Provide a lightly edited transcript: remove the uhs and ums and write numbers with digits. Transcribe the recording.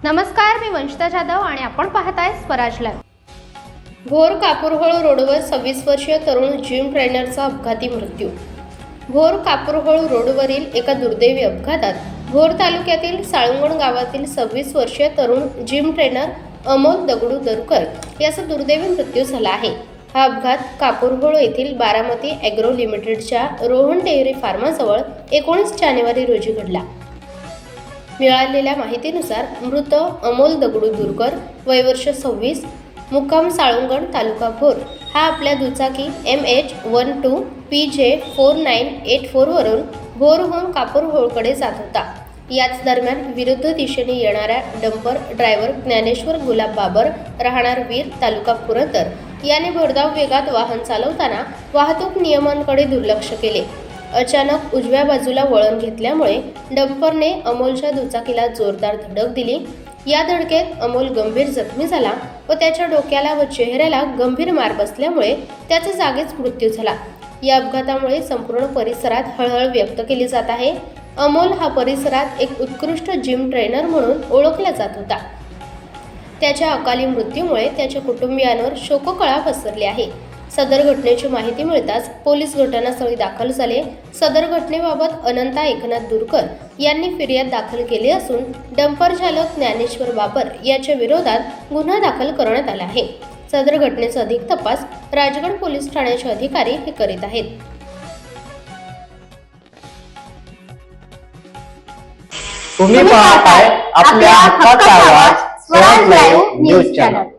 नमस्कार, मी वंशिता जाधव आणि आपण पाहताय स्वराज लाईव्ह. भोर कापूरहोळ रोडवर 26 वर्षीय तरुण जिम ट्रेनरचा अपघाती मृत्यू. भोर कापूरहोळ रोडवरील एका दुर्दैवी अपघातात भोर तालुक्यातील साळुंगण गावातील 26 वर्षीय तरुण जिम ट्रेनर अमोल दगडू दरुकर याचा दुर्दैवी मृत्यू झाला आहे. हा अपघात कापूरहोळ येथील बारामती ॲग्रो लिमिटेडच्या रोहन डेअरी फार्माजवळ 19 जानेवारी रोजी घडला. मिळालेल्या माहितीनुसार मृत अमोल दगडू दुरकर वय वर्ष 26, मुक्काम साळुंगण तालुका भोर हा आपल्या दुचाकी MH12 PJ 4984 वरून भोरहून कापूरहोळकडे जात होता. याच दरम्यान विरुद्ध दिशेने येणाऱ्या डंपर ड्रायव्हर ज्ञानेश्वर गुलाब बाबर राहणार वीर तालुका पुरंदर याने भरधाव वेगात वाहन चालवताना वाहतूक नियमांकडे दुर्लक्ष केले. अचानक उजव्या बाजूला वळण घेतल्यामुळे डंपरने अमोलच्या दुचाकीला जोरदार धडक दिली. या धडकेत अमोल गंभीर जखमी झाला व त्याच्या डोक्याला व चेहऱ्याला गंभीर मार बसल्यामुळे त्याचा जागीच मृत्यू झाला. या अपघातामुळे संपूर्ण परिसरात हळहळ व्यक्त केली जात आहे. अमोल हा परिसरात एक उत्कृष्ट जिम ट्रेनर म्हणून ओळखला जात होता. त्याच्या अकाली मृत्यूमुळे त्याच्या कुटुंबियांवर शोककळा पसरली आहे. सदर घटनेची माहिती मिळताच पोलीस घटनास्थळी दाखल झाले. सदर घटनेबाबत अनंता एकनाथ दुरकर यांनी फिर्याद दाखल केली असून डंपर चालक ज्ञानेश्वर बाबर याच्या विरोधात गुन्हा दाखल करण्यात आला आहे. सदर घटनेचा अधिक तपास राजगड पोलीस ठाण्याचे अधिकारी हे करीत आहेत. तुम्ही पाहताय आपल्या हक्काचा आवाज स्वराज लाईव्ह न्यूज चॅनल.